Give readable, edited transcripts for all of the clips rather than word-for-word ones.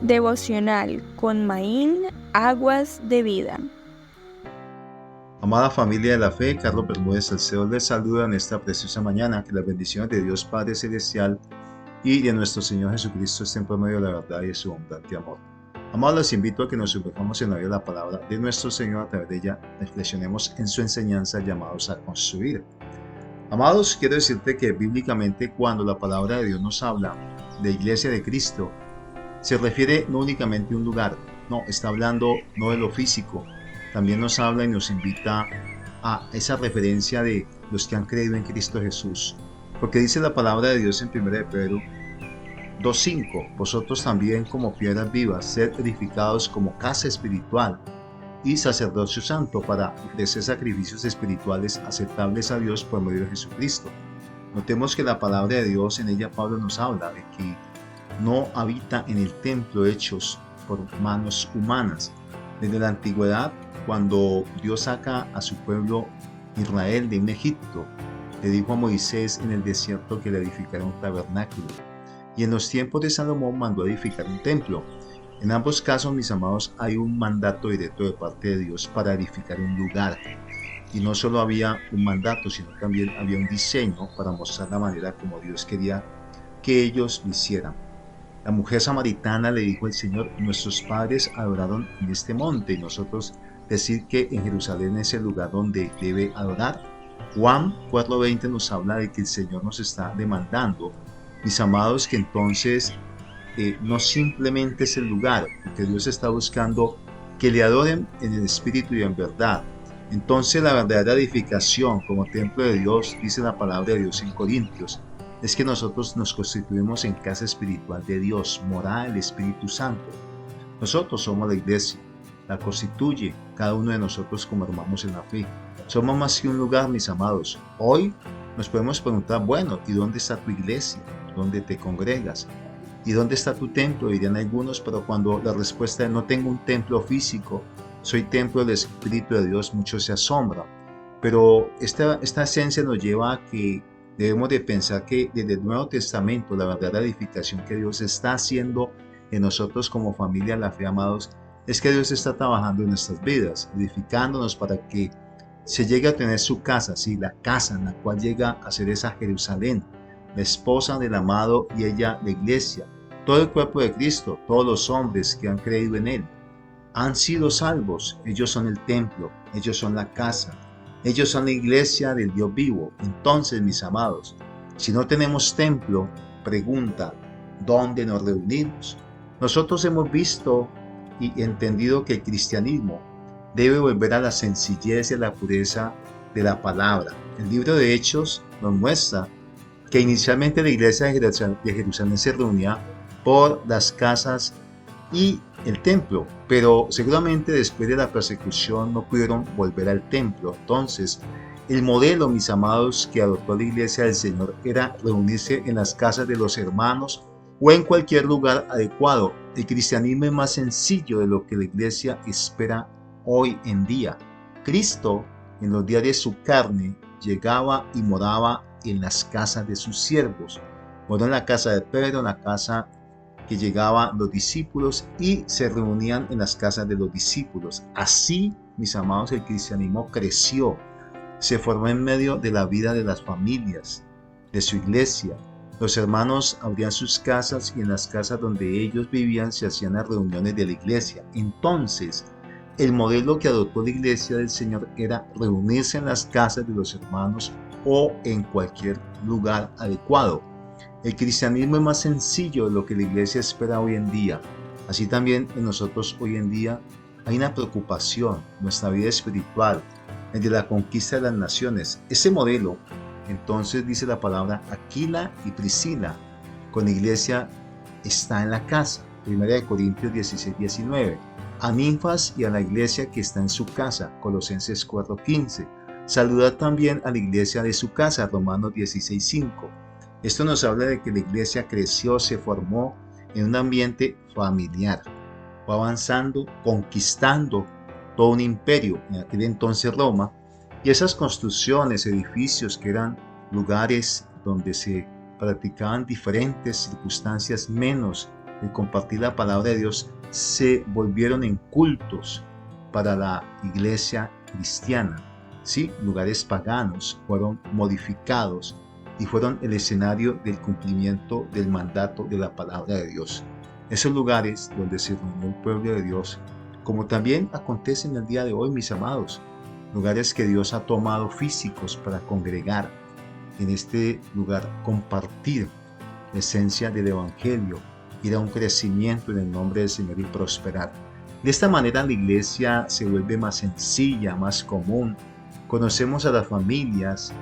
Devocional con Maín, aguas de vida. Amada familia de la fe, Carlos Bermúdez Salcedo les saluda en esta preciosa mañana. Que las bendiciones de Dios Padre Celestial y de nuestro Señor Jesucristo estén por medio de la verdad y de su abundante amor. Amados, les invito a que nos sumerjamos en la vida de la palabra de nuestro Señor. A través de ella reflexionemos en su enseñanza, llamados a construir. Amados, quiero decirte que bíblicamente, cuando la palabra de Dios nos habla de Iglesia de Cristo, se refiere no únicamente a un lugar, no, está hablando no de lo físico, también nos habla y nos invita a esa referencia de los que han creído en Cristo Jesús. Porque dice la palabra de Dios en 1 de Pedro 2:5, vosotros también como piedras vivas, sed edificados como casa espiritual y sacerdocio santo para ofrecer sacrificios espirituales aceptables a Dios por medio de Jesucristo. Notemos que la palabra de Dios, en ella Pablo nos habla de que no habita en el templo hechos por manos humanas. Desde la antigüedad, cuando Dios saca a su pueblo Israel de un Egipto, le dijo a Moisés en el desierto que le edificara un tabernáculo. Y en los tiempos de Salomón mandó edificar un templo. En ambos casos, mis amados, hay un mandato directo de parte de Dios para edificar un lugar. Y no solo había un mandato, sino también había un diseño para mostrar la manera como Dios quería que ellos lo hicieran. La mujer samaritana le dijo al Señor: nuestros padres adoraron en este monte y nosotros decir que en Jerusalén es el lugar donde debe adorar. Juan 4:20 nos habla de que el Señor nos está demandando, mis amados, que entonces no simplemente es el lugar, porque Dios está buscando que le adoren en el espíritu y en verdad. Entonces la verdadera edificación como templo de Dios, dice la palabra de Dios en Corintios, es que nosotros nos constituimos en casa espiritual de Dios, morada del Espíritu Santo. Nosotros somos la iglesia, la constituye cada uno de nosotros como hermanos en la fe. Somos más que un lugar, mis amados. Hoy nos podemos preguntar, bueno, ¿y dónde está tu iglesia? ¿Dónde te congregas? ¿Y dónde está tu templo? Dirían algunos, pero cuando la respuesta es no tengo un templo físico, soy templo del Espíritu de Dios, muchos se asombran. Pero esta esencia nos lleva a que debemos de pensar que desde el Nuevo Testamento la verdadera edificación que Dios está haciendo en nosotros como familia de la fe, amados, es que Dios está trabajando en nuestras vidas, edificándonos para que se llegue a tener su casa, sí, la casa en la cual llega a ser esa Jerusalén, la esposa del amado y ella la iglesia, todo el cuerpo de Cristo, todos los hombres que han creído en Él. Han sido salvos, ellos son el templo, ellos son la casa, ellos son la iglesia del Dios vivo. Entonces, mis amados, si no tenemos templo, pregunta, ¿dónde nos reunimos? Nosotros hemos visto y entendido que el cristianismo debe volver a la sencillez y a la pureza de la palabra. El libro de Hechos nos muestra que inicialmente la iglesia de Jerusalén se reunía por las casas y el templo, pero seguramente después de la persecución no pudieron volver al templo. Entonces, el modelo, mis amados, que adoptó la iglesia del Señor era reunirse en las casas de los hermanos o en cualquier lugar adecuado. El cristianismo es más sencillo de lo que la iglesia espera hoy en día. Cristo, en los días de su carne, llegaba y moraba en las casas de sus siervos. Moró en la casa de Pedro, en la casa que llegaban los discípulos y se reunían en las casas de los discípulos. Así, mis amados, el cristianismo creció, se formó en medio de la vida de las familias, de su iglesia. Los hermanos abrían sus casas y en las casas donde ellos vivían se hacían las reuniones de la iglesia. Entonces, el modelo que adoptó la iglesia del Señor era reunirse en las casas de los hermanos o en cualquier lugar adecuado. El cristianismo es más sencillo de lo que la iglesia espera hoy en día. Así también en nosotros hoy en día hay una preocupación, nuestra vida espiritual, el de la conquista de las naciones. Ese modelo, entonces dice la palabra, Aquila y Priscila, con la iglesia está en la casa. 1 Corintios 16:19. A Ninfas y a la iglesia que está en su casa. Colosenses 4:15. Saludad también a la iglesia de su casa. Romanos 16:5. Esto nos habla de que la iglesia creció, se formó en un ambiente familiar. Fue avanzando, conquistando todo un imperio, en aquel entonces Roma, y esas construcciones, edificios que eran lugares donde se practicaban diferentes circunstancias menos el compartir la palabra de Dios se volvieron en cultos para la iglesia cristiana. Sí, lugares paganos fueron modificados y fueron el escenario del cumplimiento del mandato de la palabra de Dios. Esos lugares donde se reunió el pueblo de Dios, como también acontece en el día de hoy, mis amados, lugares que Dios ha tomado físicos para congregar, en este lugar compartir la esencia del Evangelio, ir a un crecimiento en el nombre del Señor y prosperar. De esta manera la iglesia se vuelve más sencilla, más común. Conocemos a las familias,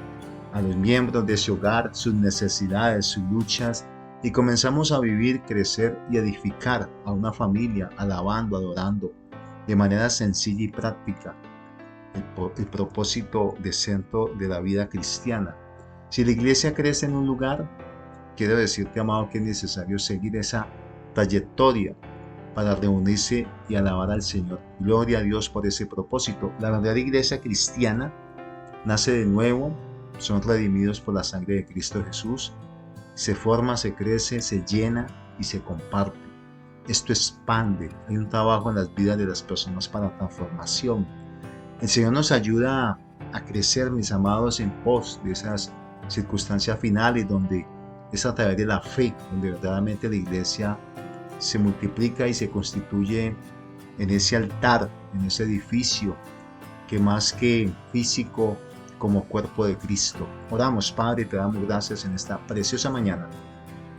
a los miembros de ese hogar, sus necesidades, sus luchas, y comenzamos a vivir, crecer y edificar a una familia, alabando, adorando, de manera sencilla y práctica, el propósito de centro de la vida cristiana. Si la iglesia crece en un lugar, quiero decirte, amado, que es necesario seguir esa trayectoria para reunirse y alabar al Señor. Gloria a Dios por ese propósito. La verdadera iglesia cristiana nace de nuevo, son redimidos por la sangre de Cristo Jesús, se forma, se crece, se llena y se comparte. Esto expande, hay un trabajo en las vidas de las personas para transformación. El Señor nos ayuda a crecer, mis amados, en pos de esas circunstancias finales donde es a través de la fe, donde verdaderamente la iglesia se multiplica y se constituye en ese altar, en ese edificio, que más que físico, como cuerpo de Cristo. Oramos, Padre, te damos gracias en esta preciosa mañana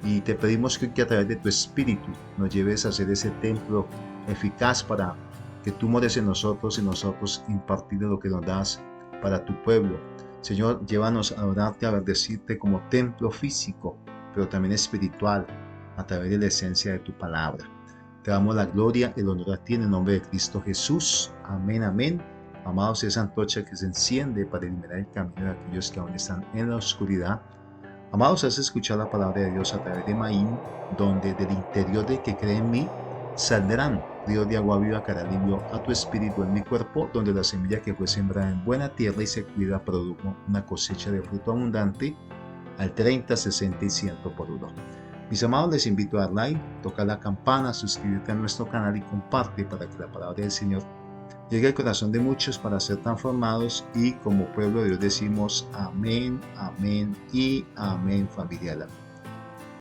y te pedimos que a través de tu Espíritu nos lleves a ser ese templo eficaz para que tú mores en nosotros y nosotros impartir lo que nos das para tu pueblo. Señor, llévanos a adorarte, a bendecirte como templo físico, pero también espiritual, a través de la esencia de tu palabra. Te damos la gloria y el honor a ti en el nombre de Cristo Jesús. Amén, amén. Amados, esa antorcha que se enciende para iluminar el camino de aquellos que aún están en la oscuridad. Amados, has escuchado la palabra de Dios a través de Maín, donde del interior de que cree en mí saldrán ríos de agua viva que hará alivio a tu espíritu en mi cuerpo, donde la semilla que fue sembrada en buena tierra y se cuida produjo una cosecha de fruto abundante al 30, 60 y 100 por uno. Mis amados, les invito a dar like, tocar la campana, suscribirte a nuestro canal y comparte para que la palabra del Señor llegue al corazón de muchos para ser transformados, y como pueblo de Dios decimos amén, amén y amén, familia.